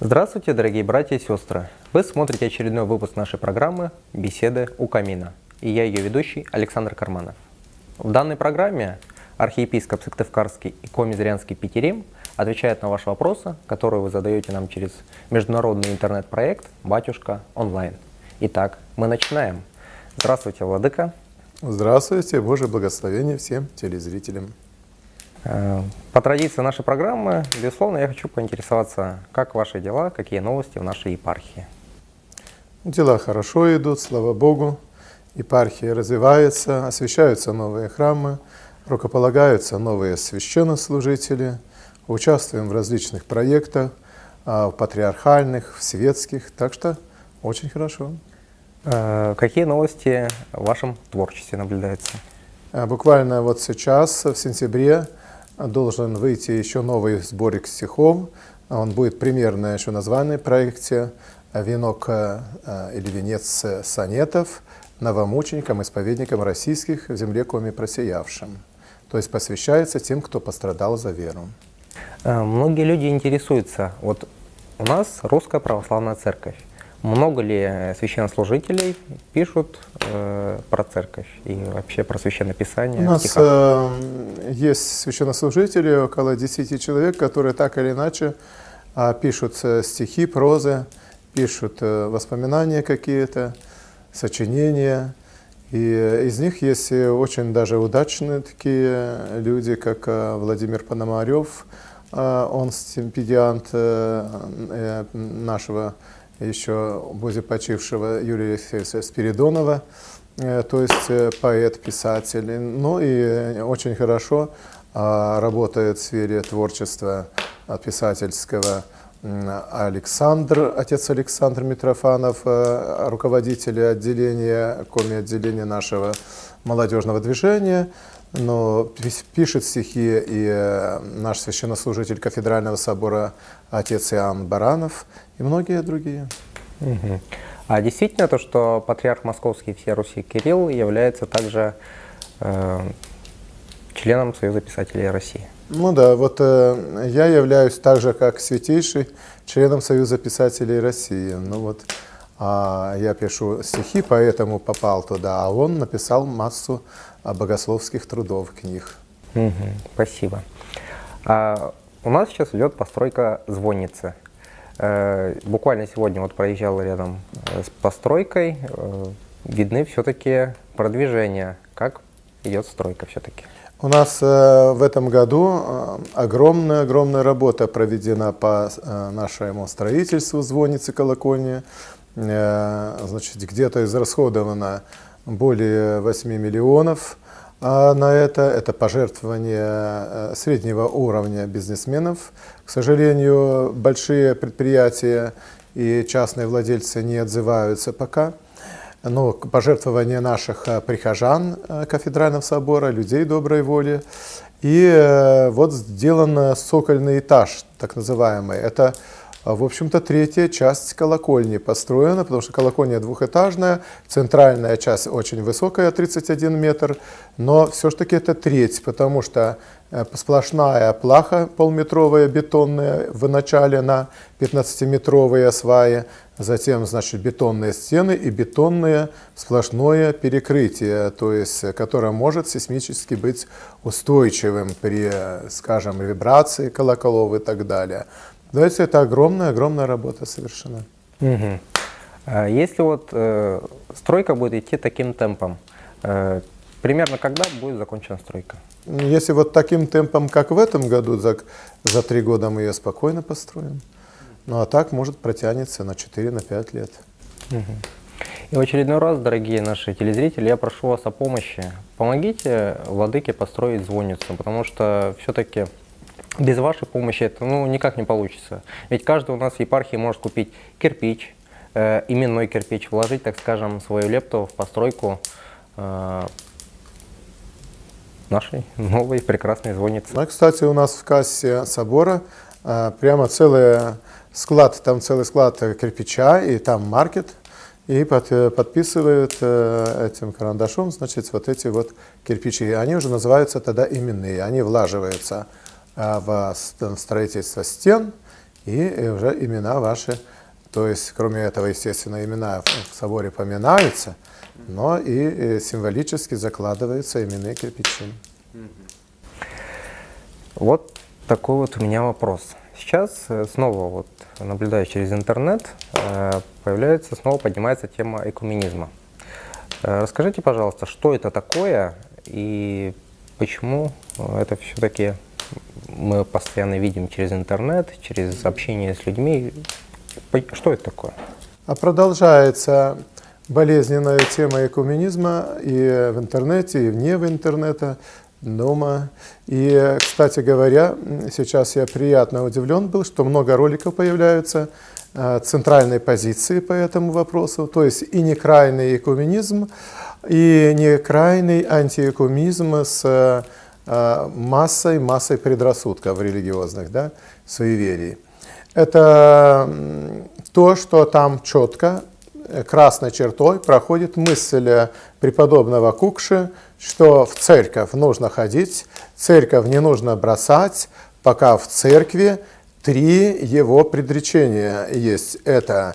Здравствуйте, дорогие братья и сестры! Вы смотрите очередной выпуск нашей программы «Беседы у камина». И я ее ведущий Александр Карманов. В данной программе архиепископ Сыктывкарский и Коми-Зырянский Петерим отвечает на ваши вопросы, которые вы задаете нам через международный интернет-проект «Батюшка онлайн». Итак, мы начинаем. Здравствуйте, владыка! Здравствуйте, Божье благословение всем телезрителям. По традиции нашей программы, безусловно, я хочу поинтересоваться, как ваши дела, какие новости в нашей епархии? Дела хорошо идут, слава Богу. Епархия развивается, освящаются новые храмы, рукополагаются новые священнослужители, участвуем в различных проектах, в патриархальных, в светских, так что очень хорошо. Какие новости в вашем творчестве наблюдаются? Буквально вот сейчас, в сентябре, должен выйти еще новый сборник стихов. Он будет примерно еще названный в проекте «Венок или венец сонетов новомученикам, исповедникам российских в земле коми просиявшим». То есть посвящается тем, кто пострадал за веру. Многие люди интересуются. Вот у нас Русская Православная Церковь. Много ли священнослужителей пишут про церковь и вообще про Священное Писание? У нас есть священнослужители, около 10 человек, которые так или иначе пишут стихи, прозы, пишут воспоминания какие-то, сочинения. И из них есть очень даже удачные такие люди, как Владимир Пономарев, он стипендиант нашего еще почившего Юрия Алексеевича Спиридонова, то есть поэт, писатель. Ну и очень хорошо работает в сфере творчества писательского отец Александр Митрофанов, руководитель отделения, коми-отделения нашего молодежного движения. Но пишет стихи и наш священнослужитель кафедрального собора отец Иоанн Баранов и многие другие. Угу. А действительно то, что патриарх Московский всей Руси Кирилл является также членом Союза писателей России? Ну да, вот я являюсь так же, как святейший, членом Союза писателей России. Ну вот, я пишу стихи, поэтому попал туда, а он написал массу богословских трудов, книг. Угу, спасибо. У нас сейчас идет постройка звонницы. Буквально сегодня вот проезжал рядом с постройкой, видны все-таки продвижения. Как идет стройка все-таки? У нас в этом году огромная работа проведена по нашему строительству звонницы колокольни. Значит, где-то израсходовано более 8 миллионов на это. Это пожертвования среднего уровня бизнесменов. К сожалению, большие предприятия и частные владельцы не отзываются пока. Но пожертвования наших прихожан кафедрального собора, людей доброй воли. И вот сделан цокольный этаж, так называемый. Это, в общем-то, третья часть колокольни построена, потому что колокольня двухэтажная, центральная часть очень высокая, 31 метр, но все-таки это треть, потому что сплошная плаха полметровая бетонная в начале на 15-метровые сваи, затем, значит, бетонные стены и бетонное сплошное перекрытие, то есть, которое может сейсмически быть устойчивым при, скажем, вибрации колоколов и так далее. То есть это огромная работа совершена. Угу. Если вот стройка будет идти таким темпом, примерно когда будет закончена стройка? Если вот таким темпом, как в этом году, за 3 года мы ее спокойно построим. Ну а так, может, протянется на 4-5 лет. Угу. И в очередной раз, дорогие наши телезрители, я прошу вас о помощи. Помогите владыке построить звонницу, потому что все-таки без вашей помощи это никак не получится. Ведь каждый у нас в епархии может купить кирпич, именной кирпич, вложить, так скажем, свою лепту в постройку нашей новой прекрасной звонницы. Ну, кстати, у нас в кассе собора прямо целый склад кирпича, и там маркет, и подписывают этим карандашом, значит, вот эти вот кирпичи. Они уже называются тогда именные, они влаживаются в строительство стен и уже имена ваши, то есть кроме этого, естественно, имена в соборе поминаются, но и символически закладываются именные кирпичи. Вот такой вот у меня вопрос. Сейчас снова, вот, наблюдая через интернет, поднимается тема экуменизма. Расскажите, пожалуйста, что это такое и почему это все-таки мы постоянно видим через интернет, через общение с людьми. Что это такое? А продолжается болезненная тема экуменизма и в интернете, и вне интернета, дома. И, кстати говоря, сейчас я приятно удивлен был, что много роликов появляются центральной позиции по этому вопросу, то есть и не крайний экуменизм, и не крайний антиэкуменизм с массой предрассудков религиозных, да, суеверий. Это то, что там четко, красной чертой проходит мысль преподобного Кукши, что в церковь нужно ходить, церковь не нужно бросать, пока в церкви 3 его предречения есть. Это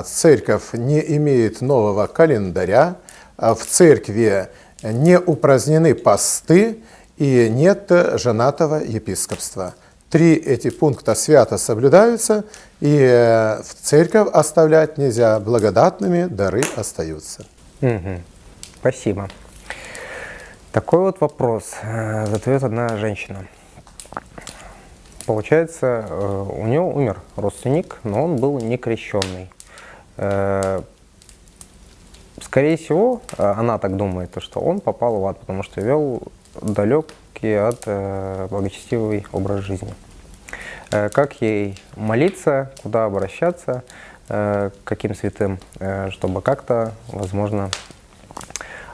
церковь не имеет нового календаря, в церкви не упразднены посты и нет женатого епископства. 3 эти пункта свято соблюдаются, и в церковь оставлять нельзя, благодатными дары остаются. Спасибо. Такой вот вопрос задает одна женщина. Получается, у нее умер родственник, но он был не крещенный. Скорее всего, она так думает, что он попал в ад, потому что вел далекий от благочестивый образ жизни. Как ей молиться, куда обращаться, к каким святым, чтобы как-то, возможно,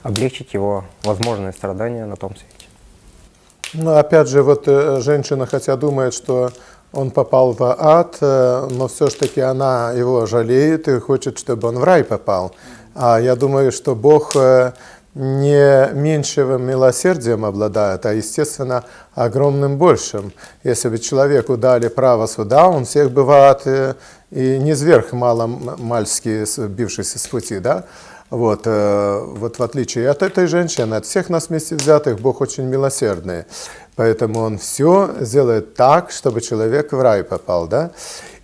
облегчить его возможные страдания на том свете? Ну, опять же, вот женщина, хотя думает, что он попал в ад, но все-таки она его жалеет и хочет, чтобы он в рай попал. А я думаю, что Бог не меньшим милосердием обладает, а, естественно, огромным большим. Если бы человеку дали право суда, он всех бывает и не зверх маломальски сбившийся с пути, да? Вот в отличие от этой женщины, от всех нас вместе взятых, Бог очень милосердный. Поэтому Он все сделает так, чтобы человек в рай попал, да?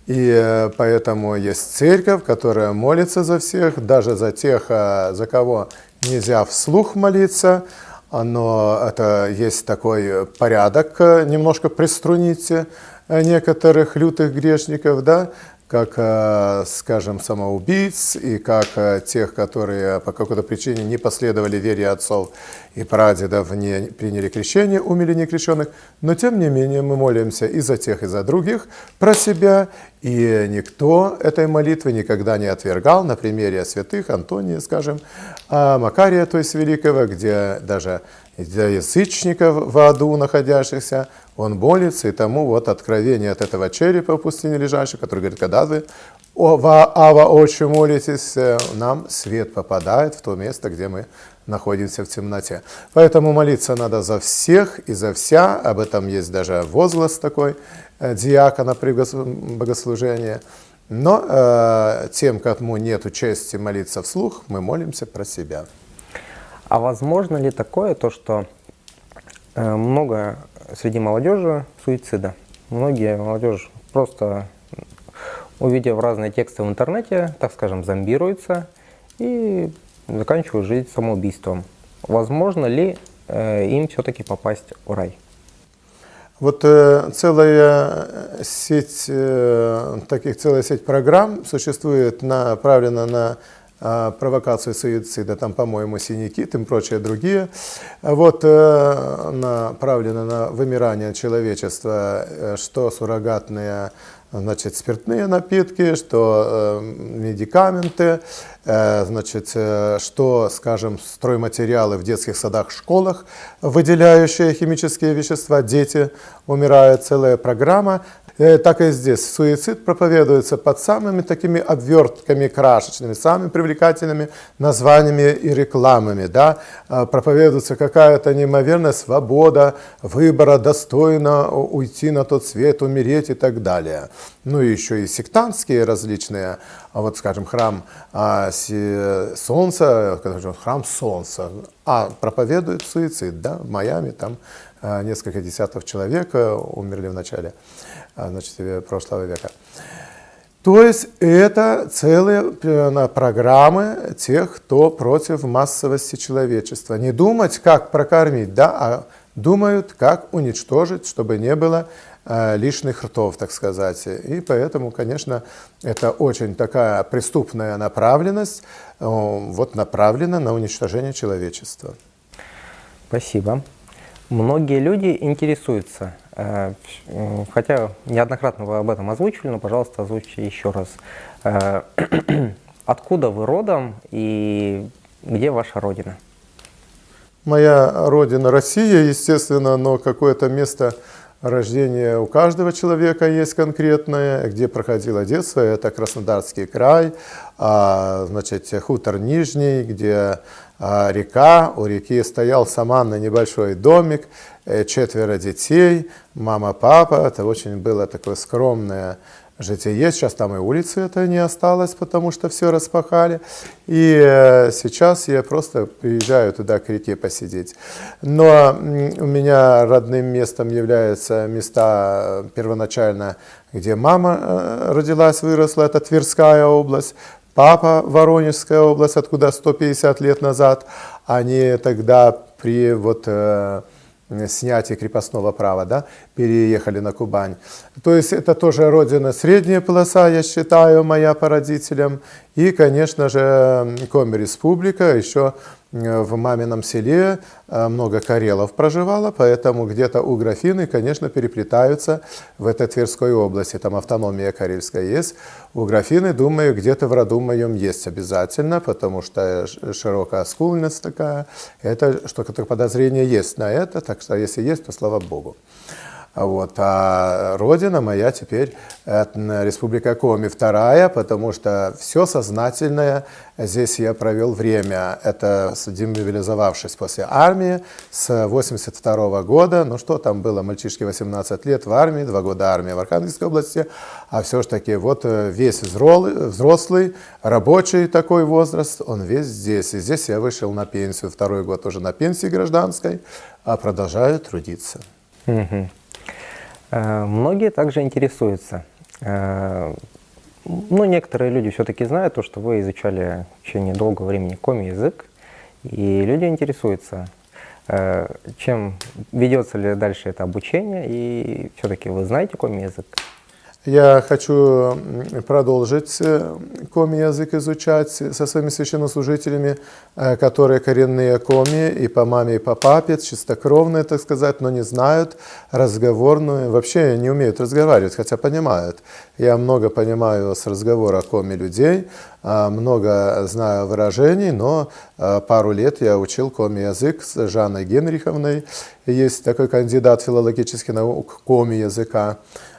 И поэтому есть церковь, которая молится за всех, даже за тех, за кого нельзя вслух молиться. Но это есть такой порядок, немножко приструнить некоторых лютых грешников, да? Как, скажем, самоубийц, и как тех, которые по какой-то причине не последовали вере отцов и прадедов, не приняли крещение, умерли некрещенных. Но, тем не менее, мы молимся и за тех, и за других про себя, и никто этой молитвы никогда не отвергал. На примере святых Антония, скажем, Макария, то есть Великого, где даже для язычников в аду находящихся, он молится, и тому вот откровение от этого черепа в пустыне лежащего, который говорит, когда вы воочию молитесь, нам свет попадает в то место, где мы находимся в темноте. Поэтому молиться надо за всех и за вся, об этом есть даже возглас такой диакона при богослужении. Но тем, кому нет чести молиться вслух, мы молимся про себя. А возможно ли такое, то, что много среди молодежи суицида? Многие молодежь просто, увидев разные тексты в интернете, так скажем, зомбируются и заканчивают жизнь самоубийством. Возможно ли им все-таки попасть в рай? Вот целая сеть программ существует, направлена на провокацию суицида, там, по-моему, «Синий кит» и прочие другие. Вот направлено на вымирание человечества, что суррогатные, значит, спиртные напитки, что медикаменты. значит, что, скажем, стройматериалы в детских садах, школах, выделяющие химические вещества, дети умирают, целая программа. Так и здесь. Суицид проповедуется под самыми такими обвертками крашечными, самыми привлекательными названиями и рекламами. Да? Проповедуется какая-то неимоверная свобода выбора, достойно уйти на тот свет, умереть и так далее. Ну и еще и сектантские различные, вот скажем, храм Солнца, храм Солнца, проповедует суицид. Да? В Майами там несколько десятков человек умерли в начале, значит, прошлого века. То есть это целые программы тех, кто против массовости человечества. Не думать, как прокормить, да, а думают, как уничтожить, чтобы не было лишних ртов, так сказать. И поэтому, конечно, это очень такая преступная направленность, вот направлена на уничтожение человечества. Спасибо. Многие люди интересуются, хотя неоднократно вы об этом озвучили, но, пожалуйста, озвучьте еще раз. Откуда вы родом и где ваша родина? Моя родина Россия, естественно, но какое-то место рождения у каждого человека есть конкретное, где проходило детство. Это Краснодарский край, значит, хутор Нижний, где река, у реки стоял саманный небольшой домик, 4 детей, мама, папа. Это очень было такое скромное житие. Сейчас там и улицы это не осталось, потому что все распахали. И сейчас я просто приезжаю туда к реке посидеть. Но у меня родным местом являются места первоначально, где мама родилась, выросла, это Тверская область. Папа, Воронежская область, откуда 150 лет назад они тогда при снятии крепостного права, да, переехали на Кубань. То есть это тоже родина средняя полоса, я считаю, моя по родителям. И, конечно же, Коми Республика, еще в мамином селе много карелов проживало, поэтому где-то у графины, конечно, переплетаются в этой Тверской области, там автономия карельская есть. У графины, думаю, где-то в роду моем есть обязательно, потому что широкая скулность такая, это что-то подозрение есть на это, так что если есть, то слава Богу. Вот. А родина моя теперь Республика Коми, вторая, потому что все сознательное здесь я провел время. Это демобилизовавшись после армии с 82 года. Ну что там было, мальчишке 18 лет в армии, 2 года армии в Архангельской области. А все-таки вот весь взрослый, рабочий такой возраст, он весь здесь. И здесь я вышел на пенсию, 2-й год уже на пенсии гражданской, а продолжаю трудиться. Многие также интересуются. Ну, некоторые люди все-таки знают то, что вы изучали в течение долгого времени коми-язык, и люди интересуются, чем ведется ли дальше это обучение, и все-таки вы знаете коми-язык? Я хочу продолжить коми-язык изучать со своими священнослужителями, которые коренные коми и по маме, и по папе, чистокровные, так сказать, но не знают разговорную, вообще не умеют разговаривать, хотя понимают. Я много понимаю с разговора коми людей, много знаю выражений, но пару лет я учил коми-язык с Жанной Генриховной. Есть такой кандидат филологических наук коми-языка.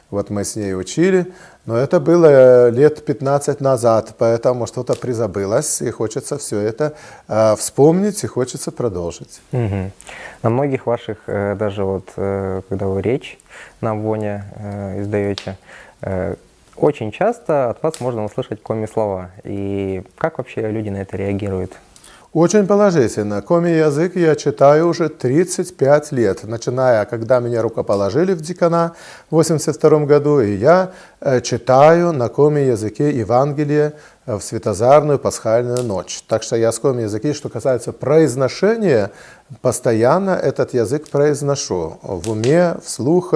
Вот мы с ней учили, но это было лет 15 назад, поэтому что-то призабылось, и хочется все это вспомнить, и хочется продолжить. Угу. На многих ваших, даже вот, когда вы речь на Амвоне издаете, очень часто от вас можно услышать коми-слова. И как вообще люди на это реагируют? Очень положительно. Коми-язык я читаю уже 35 лет, начиная, когда меня рукоположили в декана в 1982 году, и я читаю на коми-языке Евангелие в Светозарную пасхальную ночь. Так что я с коми-языке, что касается произношения, постоянно этот язык произношу в уме, вслух,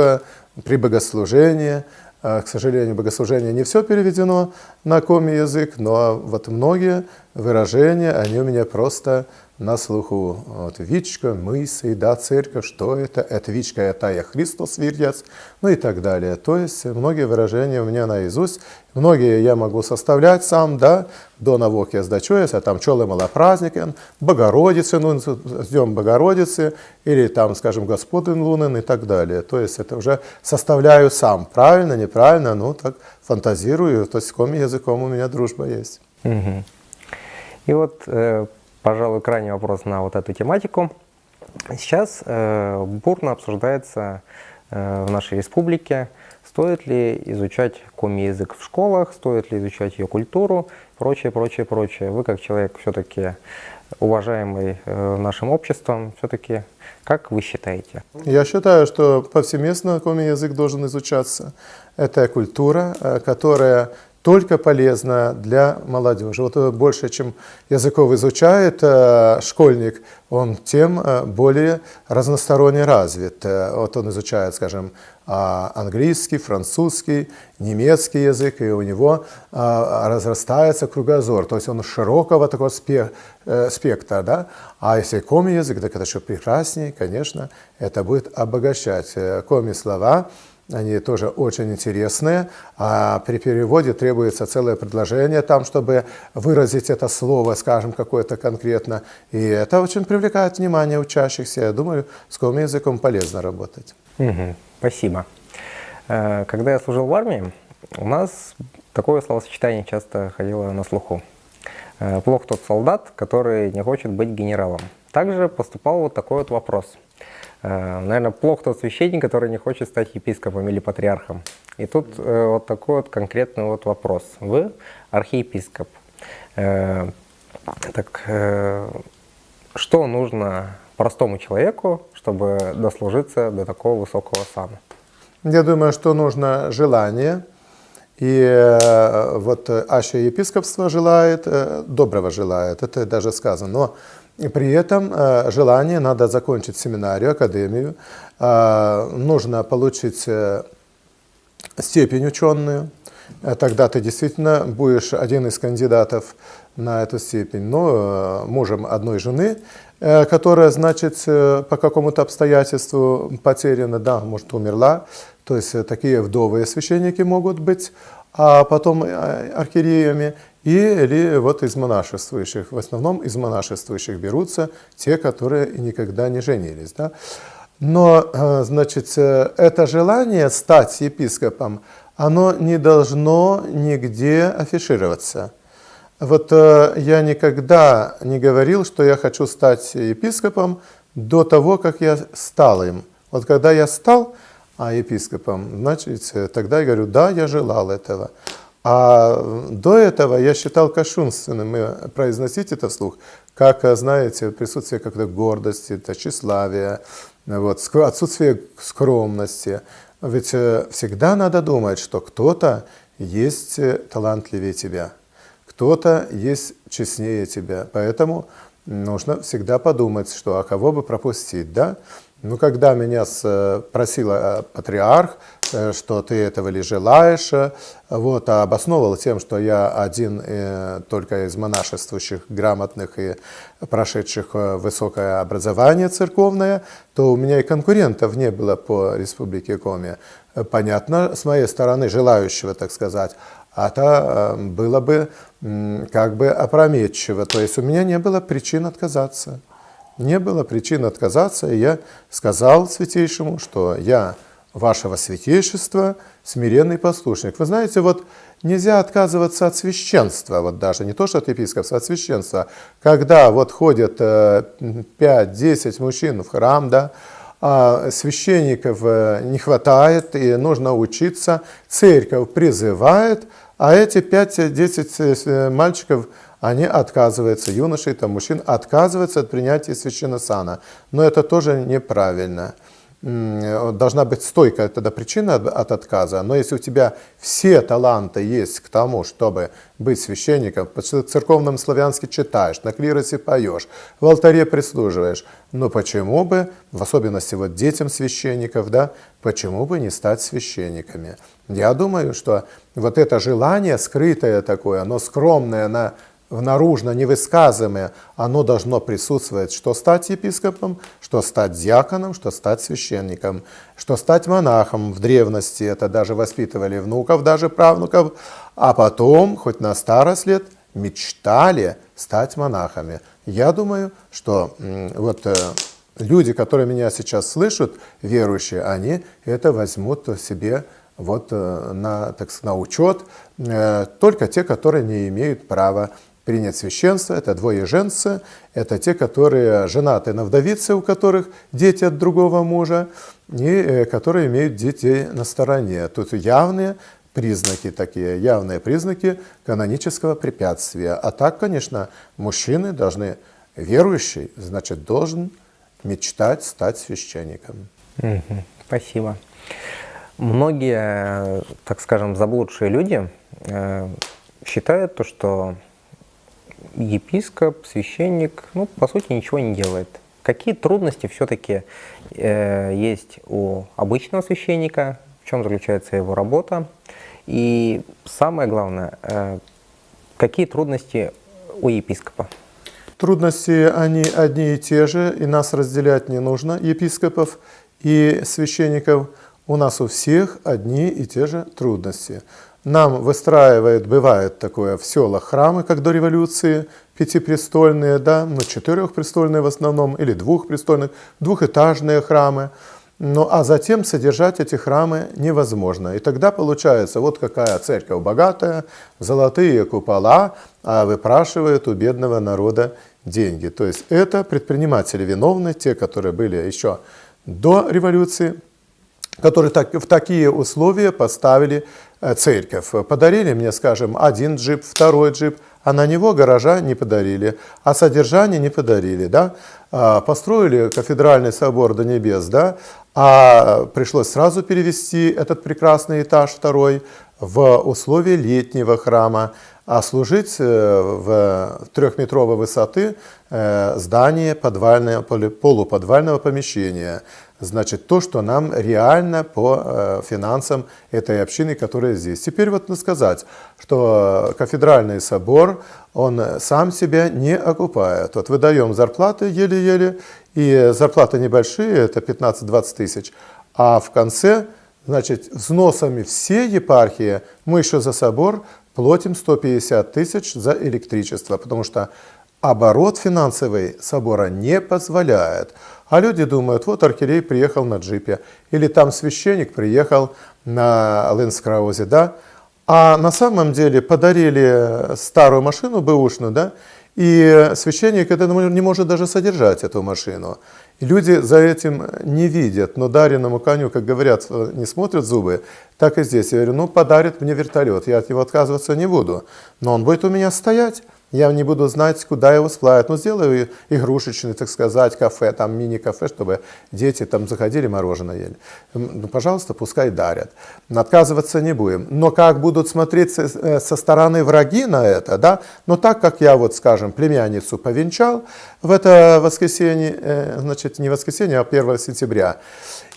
при богослужении. К сожалению, богослужение не все переведено на коми-язык, но вот многие выражения, они у меня просто на слуху. Вот, Вичка, мысль, да, церковь, что это? Это Вичка, это я Христос вирец, ну и так далее. То есть многие выражения у меня наизусть, многие я могу составлять сам, да, до навок я сдачу, если там чолы малопраздникен, Богородицы, ну, ждем Богородицы, или там, скажем, Господин Лунин и так далее. То есть это уже составляю сам, правильно, неправильно, ну так фантазирую, то есть с каким языком у меня дружба есть. Мгм. И вот, пожалуй, крайний вопрос на вот эту тематику. Сейчас бурно обсуждается в нашей республике, стоит ли изучать коми-язык в школах, стоит ли изучать ее культуру, прочее, прочее, прочее. Вы как человек все-таки уважаемый нашим обществом, все-таки как вы считаете? Я считаю, что повсеместно коми-язык должен изучаться. Это культура, которая только полезна для молодежи. Вот больше, чем языков изучает школьник, он тем более разносторонне развит. Вот он изучает, скажем, английский, французский, немецкий язык, и у него разрастается кругозор. То есть он широкого такого спектра. Да? А если коми-язык, так это еще прекраснее, конечно, это будет обогащать. Коми-слова, они тоже очень интересные, а при переводе требуется целое предложение там, чтобы выразить это слово, скажем, какое-то конкретно. И это очень привлекает внимание учащихся. Я думаю, с коми-языком полезно работать. Мгм. Спасибо. Когда я служил в армии, у нас такое словосочетание часто ходило на слуху. Плох тот солдат, который не хочет быть генералом. Также поступал вот такой вот вопрос. Наверное, плох тот священник, который не хочет стать епископом или патриархом. И тут вот такой вот конкретный вот вопрос. Вы архиепископ. Что нужно простому человеку, чтобы дослужиться до такого высокого сана? Я думаю, что нужно желание. И вот архиепископство желает, доброго желает, это даже сказано. Но при этом желание, надо закончить семинарию, академию, нужно получить степень ученую, тогда ты действительно будешь один из кандидатов на эту степень. Но мужем одной жены, которая, значит, по какому-то обстоятельству потеряна, да, может, умерла, то есть такие вдовые священники могут быть, а потом архиереями, или вот из монашествующих. В основном из монашествующих берутся те, которые никогда не женились. Да? Но, значит, это желание стать епископом, оно не должно нигде афишироваться. Вот я никогда не говорил, что я хочу стать епископом до того, как я стал им. Вот когда я стал епископом, значит, тогда я говорю, да, я желал этого. А до этого я считал кощунственным произносить это вслух, как, знаете, присутствие какой-то гордости, тщеславия, вот, отсутствие скромности. Ведь всегда надо думать, что кто-то есть талантливее тебя, кто-то есть честнее тебя. Поэтому нужно всегда подумать, что а кого бы пропустить, да? Ну, когда меня спросил патриарх, что ты этого ли желаешь, вот, а обосновывал тем, что я один только из монашествующих, грамотных и прошедших высокое образование церковное, то у меня и конкурентов не было по Республике Коми. Понятно, с моей стороны, желающего, так сказать, это было бы как бы опрометчиво. То есть у меня не было причин отказаться. Не было причин отказаться, и я сказал святейшему, что я вашего святейшества смиренный послушник. Вы знаете, вот нельзя отказываться от священства, вот даже не то, что от епископства, от священства. Когда вот ходят 5-10 мужчин в храм, да, а священников не хватает, и нужно учиться, церковь призывает, а эти 5-10 мальчиков, они отказываются, юноши, там, мужчин, отказываются от принятия священносана. Но это тоже неправильно. Должна быть стойкая тогда причина от отказа. Но если у тебя все таланты есть к тому, чтобы быть священником, в церковном славянске читаешь, на клиросе поешь, в алтаре прислуживаешь, но почему бы, в особенности вот детям священников, да, почему бы не стать священниками? Я думаю, что вот это желание скрытое такое, оно скромное на наружно невысказываемое, оно должно присутствовать, что стать епископом, что стать диаконом, что стать священником, что стать монахом. В древности это даже воспитывали внуков, даже правнуков, а потом, хоть на старость лет, мечтали стать монахами. Я думаю, что люди, которые меня сейчас слышат, верующие, они это возьмут себе на учет, только те, которые не имеют права принять священство, это двоеженцы, это те, которые женаты на вдовице, у которых дети от другого мужа, и которые имеют детей на стороне. Тут явные признаки канонического препятствия. А так, конечно, мужчины должны, верующий, значит, должен мечтать стать священником. Спасибо. Многие, так скажем, заблудшие люди считают то, что епископ, священник, по сути, ничего не делает. Какие трудности все-таки есть у обычного священника, в чем заключается его работа? И самое главное, какие трудности у епископа? Трудности, они одни и те же, и нас разделять не нужно, епископов и священников. У нас у всех одни и те же трудности. Нам выстраивают, бывает такое, в селах храмы, как до революции, пятипрестольные, четырехпрестольные в основном, или двухпрестольные, двухэтажные храмы. А затем содержать эти храмы невозможно. И тогда получается, вот какая церковь богатая, золотые купола, а выпрашивают у бедного народа деньги. То есть это предприниматели виновны, те, которые были еще до революции, которые в такие условия поставили церковь. Подарили мне, скажем, один джип, второй джип, а на него гаража не подарили, а содержание не подарили. Построили кафедральный собор до небес, а пришлось сразу перевести этот прекрасный этаж второй в условия летнего храма, а служить в 3-метровой высоты здание полуподвального помещения. Значит, то, что нам реально по финансам этой общины, которая здесь. Теперь сказать, что кафедральный собор, он сам себя не окупает. Выдаем зарплаты еле-еле, и зарплаты небольшие, это 15-20 тысяч, а в конце, значит, взносами всей епархии мы еще за собор платим 150 тысяч за электричество, потому что оборот финансовый собора не позволяет. А люди думают, вот архиерей приехал на джипе, или там священник приехал на ленскраузе, а на самом деле подарили старую машину бэушную, и священник это не может даже содержать эту машину. И люди за этим не видят, но дареному коню, как говорят, не смотрят зубы, так и здесь. Я говорю, подарит мне вертолет, я от него отказываться не буду, но он будет у меня стоять. Я не буду знать, куда его сплавят. Сделаю игрушечный, так сказать, кафе, там мини-кафе, чтобы дети там заходили, мороженое ели. Пожалуйста, пускай дарят. Отказываться не будем. Но как будут смотреть со стороны враги на это, так как я, скажем, племянницу повенчал в это воскресенье, значит, не воскресенье, а 1 сентября.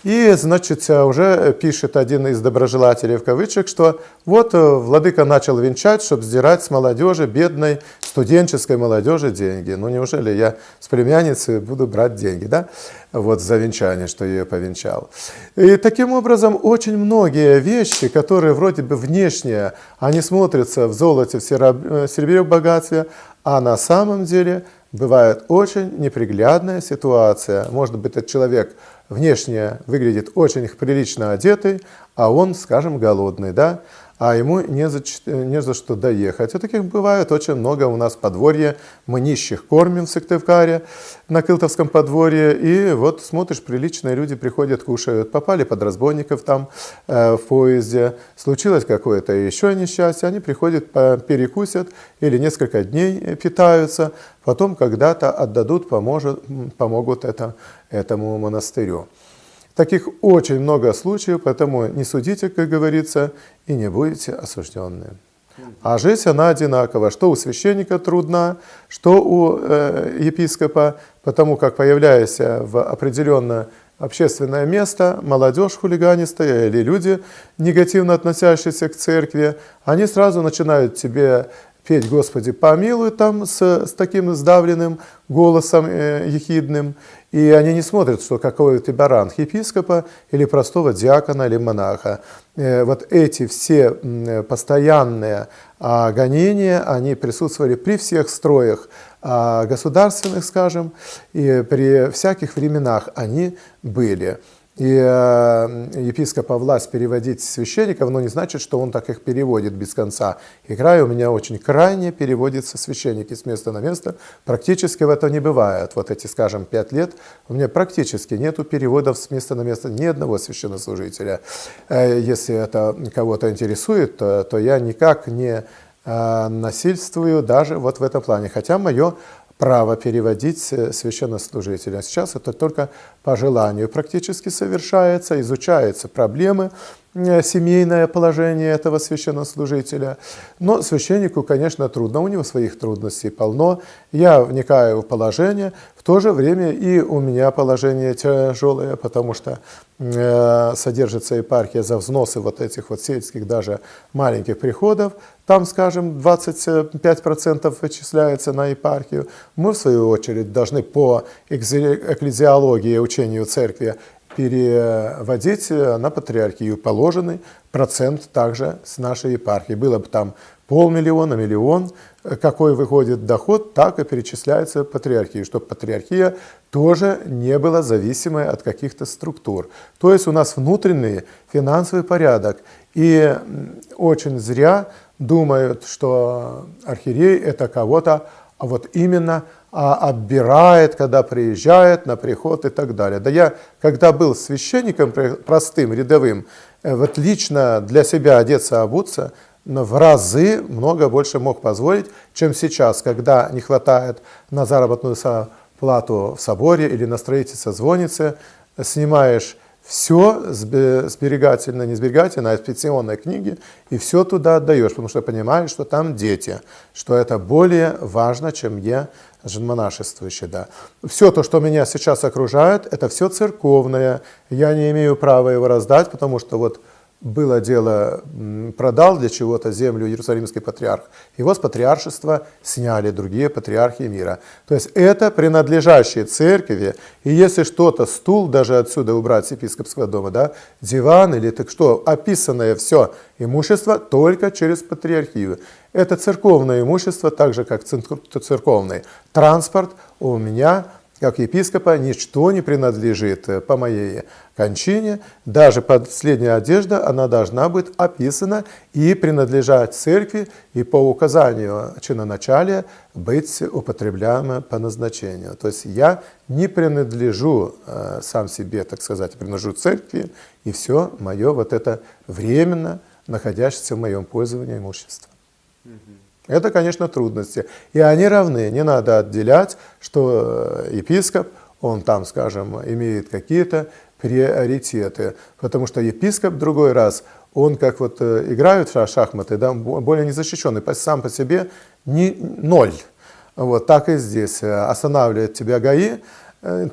И, значит, уже пишет один из доброжелателей, в кавычках, что владыка начал венчать, чтобы сдирать с молодежи, бедной студенческой молодежи деньги. Неужели я с племянницы буду брать деньги, за венчание, что я ее повенчал. И таким образом очень многие вещи, которые вроде бы внешние, они смотрятся в золоте, в серебре, в богатстве, а на самом деле бывает очень неприглядная ситуация. Может быть, этот человек внешне выглядит очень прилично одетый, а он, скажем, голодный, а ему не за что доехать. И таких бывает очень много у нас в подворье. Мы нищих кормим в Сыктывкаре, на Кылтовском подворье. И смотришь, приличные люди приходят, кушают. Попали под разбойников там в поезде. Случилось какое-то еще несчастье. Они приходят, перекусят или несколько дней питаются. Потом когда-то отдадут, помогут этому монастырю. Таких очень много случаев, поэтому не судите, как говорится, и не будете осужденны. А жизнь, она одинакова. Что у священника трудна, что у епископа, потому как, появляясь в определенное общественное место, молодежь хулиганистая или люди, негативно относящиеся к церкви, они сразу начинают тебе петь «Господи, помилуй» там с таким сдавленным голосом ехидным. И они не смотрят, что какой у тебя ранг епископа или простого диакона или монаха. Вот эти все постоянные гонения, они присутствовали при всех строях государственных, скажем, и при всяких временах они были. И епископа власть переводить священников, но не значит, что он так их переводит без конца. И край у меня очень крайне переводятся священники с места на место. Практически в это не бывает. Вот эти, скажем, 5 лет у меня практически нету переводов с места на место ни одного священнослужителя. Если это кого-то интересует, то я никак не насильствую даже вот в этом плане. Хотя мое право переводить священнослужителя. Сейчас это только по желанию практически совершается, изучаются проблемы, семейное положение этого священнослужителя. Но священнику, конечно, трудно, у него своих трудностей полно. Я вникаю в положение, в то же время и у меня положение тяжелое, потому что содержится епархия за взносы вот этих вот сельских даже маленьких приходов. Там, скажем, 25% вычисляется на епархию. Мы, в свою очередь, должны по экклезиологии, учению церкви, переводить на патриархию положенный процент также с нашей епархии. Было бы там 500 000, 1 миллион, какой выходит доход, так и перечисляется патриархии, чтобы патриархия тоже не была зависимой от каких-то структур. То есть у нас внутренний финансовый порядок. И очень зря думают, что архиерей это кого-то вот именно отбирает, когда приезжает на приход и так далее. Да я, когда был священником простым, рядовым, вот лично для себя одеться, обуться, в разы много больше мог позволить, чем сейчас, когда не хватает на заработную плату в соборе или на строительство звонницы, снимаешь все сберегательно, не сберегательно, а из пенсионной книги, и все туда отдаешь, потому что понимаешь, что там дети, что это более важно, чем я, монашествующий. Да. Все то, что меня сейчас окружает, это все церковное. Я не имею права его раздать, потому что вот было дело, продал для чего-то землю Иерусалимский патриарх. Его с патриаршества сняли другие патриархи мира. То есть это принадлежащие церкви. И если что-то, стул даже отсюда убрать с епископского дома, да, диван или так что, описанное все имущество только через патриархию. Это церковное имущество, так же как церковный транспорт у меня, как епископа, ничто не принадлежит по моей кончине. Даже последняя одежда, она должна быть описана и принадлежать церкви, и по указанию чиноначалия быть употребляема по назначению. То есть я не принадлежу сам себе, так сказать, принадлежу церкви, и все мое вот это временно находящееся в моем пользовании имущество. Это, конечно, трудности. И они равны. Не надо отделять, что епископ, он там, скажем, имеет какие-то приоритеты. Потому что епископ в другой раз, он как вот играют в шахматы, да, более незащищенный, сам по себе ноль. Вот так и здесь. Останавливает тебя ГАИ.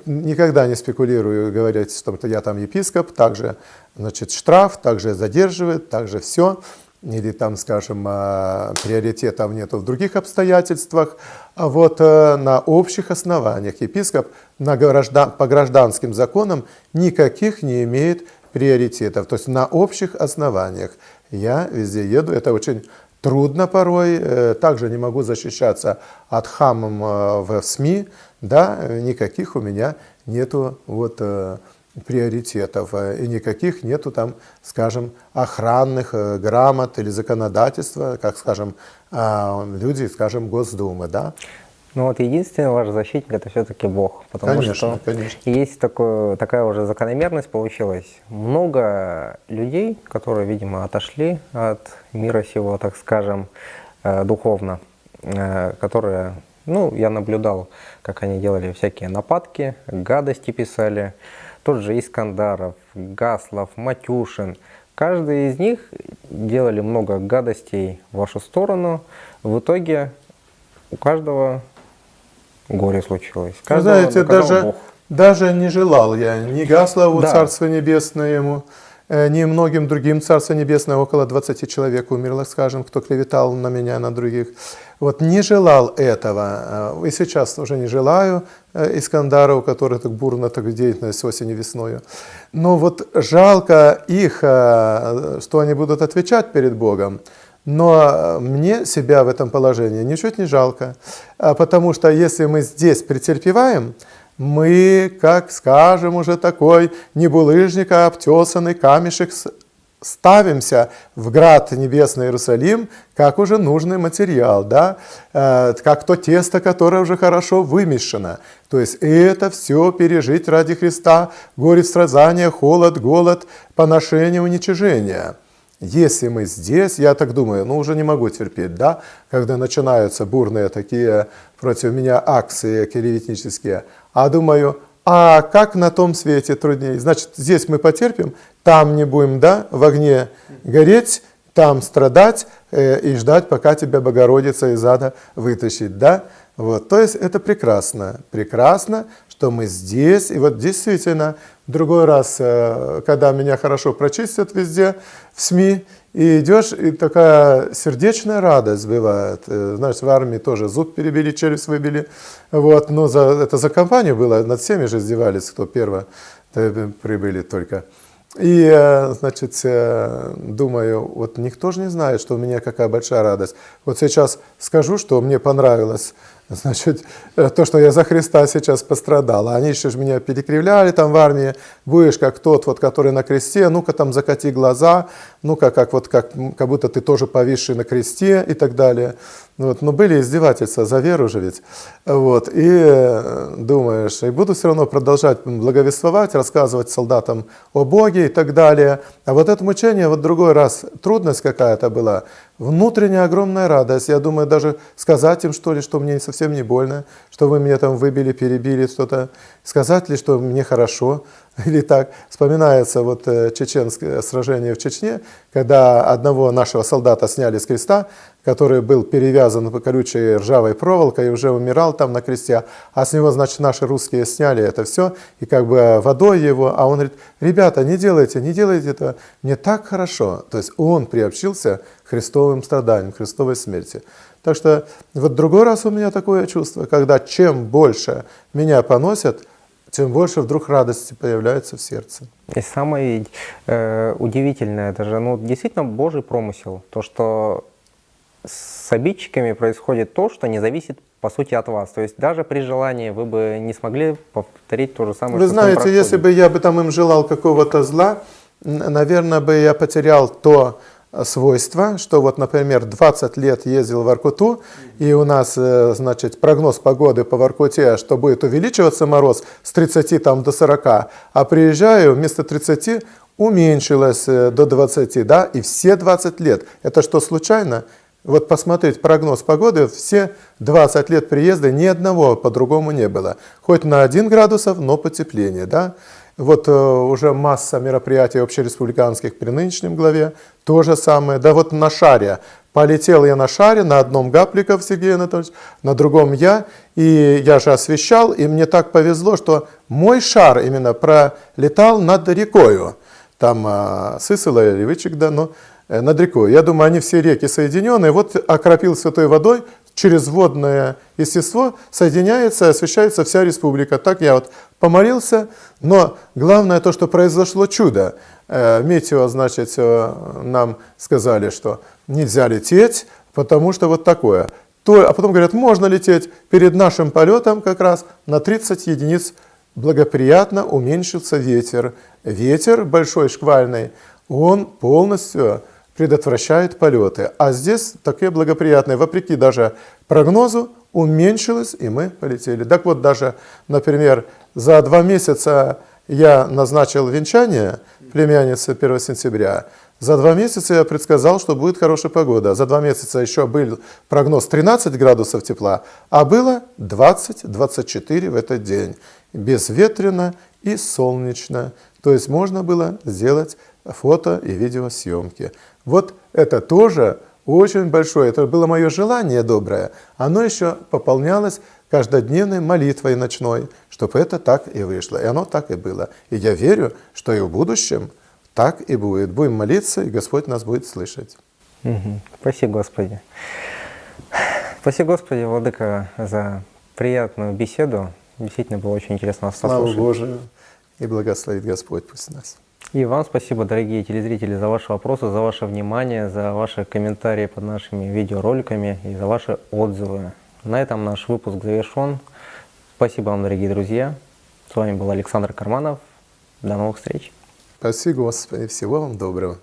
Никогда не спекулирую говорить, что я там епископ, также, значит, штраф, также задерживает, также все. Или там, скажем, приоритетов нету в других обстоятельствах, а вот на общих основаниях епископ по гражданским законам никаких не имеет приоритетов, то есть на общих основаниях. Я везде еду, это очень трудно порой, также не могу защищаться от хамов в СМИ, да, никаких у меня нету вот приоритетов, и никаких нету там, скажем, охранных грамот или законодательства, как, скажем, люди, скажем, Госдумы, да. Ну вот единственный ваш защитник это все-таки Бог, потому конечно, что конечно. Есть такая уже закономерность получилась. Много людей, которые, видимо, отошли от мира сего, так скажем, духовно, которые, ну, я наблюдал, как они делали всякие нападки, гадости писали. Тот же Искандаров, Гаслов, Матюшин. Каждый из них делали много гадостей в вашу сторону. В итоге у каждого горе случилось. Знаете, даже не желал я ни Гаслову, да. Царство небесное ему, ни многим другим. Царство Небесное около 20 человек умерло, скажем, кто клеветал на меня, на других. Вот не желал этого. И сейчас уже не желаю Искандаров, у которых так бурно так деятельность осенью, весною. Но вот жалко их, что они будут отвечать перед Богом. Но мне себя в этом положении ничуть не жалко, потому что если мы здесь претерпеваем, мы, как скажем, уже такой не булыжник, а обтесанный камешек ставимся в град небесный Иерусалим, как уже нужный материал, да? Как то тесто, которое уже хорошо вымешано. То есть это все пережить ради Христа, горе, страдания, холод, голод, поношение, уничижение. Если мы здесь, я так думаю, уже не могу терпеть, да, когда начинаются бурные такие против меня акции клеветнические, а думаю, а как на том свете труднее? Значит, здесь мы потерпим, там не будем, да, в огне гореть, там страдать и ждать, пока тебя Богородица из ада вытащит, да? Вот, то есть это прекрасно, прекрасно, что мы здесь, и вот действительно, в другой раз, когда меня хорошо прочистят везде, в СМИ, и идешь, и такая сердечная радость бывает. Знаешь, в армии тоже зуб перебили, челюсть выбили, вот, но это за компанию было, над всеми же издевались, кто первый прибыли только. И, значит, думаю, вот никто же не знает, что у меня какая большая радость. Вот сейчас скажу, что мне понравилось, значит, то, что я за Христа сейчас пострадал. А они еще же меня перекривляли там в армии. Будешь как тот, вот, который на кресте, ну-ка там закати глаза, ну-ка как будто ты тоже повисший на кресте и так далее. Вот. Но были издевательства за веру же ведь. Вот. И думаешь, и буду все равно продолжать благовествовать, рассказывать солдатам о Боге и так далее. А вот это мучение, вот другой раз, трудность какая-то была, внутренняя огромная радость. Я думаю, даже сказать им, что ли, что мне совсем не больно, что вы меня там выбили, перебили, что-то. Сказать ли, что мне хорошо. Или так, вспоминается вот чеченское сражение в Чечне, когда одного нашего солдата сняли с креста, который был перевязан по колючей ржавой проволокой и уже умирал там на кресте, а с него, значит, наши русские сняли это все, и как бы водой его, а он говорит, ребята, не делайте это, мне так хорошо. То есть он приобщился к христовым страданиям, к христовой смерти. Так что вот другой раз у меня такое чувство, когда чем больше меня поносят, тем больше вдруг радости появляется в сердце. И самое удивительное, это же действительно Божий промысел, то, что с обидчиками происходит то, что не зависит по сути от вас. То есть даже при желании вы бы не смогли повторить то же самое, Вы что знаете, если бы я бы там им желал какого-то зла, наверное, бы я потерял то свойство, что вот, например, 20 лет ездил в Воркуту, и у нас, значит, прогноз погоды по Воркуте, что будет увеличиваться мороз с 30 там, до 40, а приезжаю, вместо 30 уменьшилось до 20, да, и все 20 лет. Это что, случайно? Вот посмотреть прогноз погоды, все 20 лет приезда ни одного по-другому не было. Хоть на 1 градус, но потепление, да. Вот уже масса мероприятий общереспубликанских при нынешнем главе, то же самое. Да вот на шаре. Полетел я на шаре, на одном Гапликов Сергей Анатольевич, на другом я. И я же освещал, и мне так повезло, что мой шар именно пролетал над рекою. Там Сысола или Вычек, да, но над рекой. Я думаю, они все реки соединены. Вот окропил святой водой, через водное естество соединяется, освещается вся республика. Так я вот помолился, но главное то, что произошло чудо. Метео, значит, нам сказали, что нельзя лететь, потому что вот такое. А потом говорят, можно лететь. Перед нашим полетом как раз на 30 единиц благоприятно уменьшился ветер. Ветер большой, шквальный, он полностью предотвращает полеты. А здесь такие благоприятные, вопреки даже прогнозу, уменьшилось, и мы полетели. Так вот, даже, например, за 2 месяца я назначил венчание племянницы 1 сентября. За 2 месяца я предсказал, что будет хорошая погода. За 2 месяца еще был прогноз 13 градусов тепла, а было 20-24 в этот день. Безветренно и солнечно. То есть можно было сделать фото и видеосъемки. Вот это тоже очень большое. Это было мое желание доброе. Оно еще пополнялось каждодневной молитвой ночной, чтобы это так и вышло. И оно так и было. И я верю, что и в будущем так и будет. Будем молиться, и Господь нас будет слышать. Спасибо, Господи. Спасибо, Господи, Владыка, за приятную беседу. Действительно было очень интересно вас Слава послушать. Божию, и благословит Господь пусть нас. И вам спасибо, дорогие телезрители, за ваши вопросы, за ваше внимание, за ваши комментарии под нашими видеороликами и за ваши отзывы. На этом наш выпуск завершен. Спасибо вам, дорогие друзья. С вами был Александр Карманов. До новых встреч. Спаси Господи, всего вам доброго.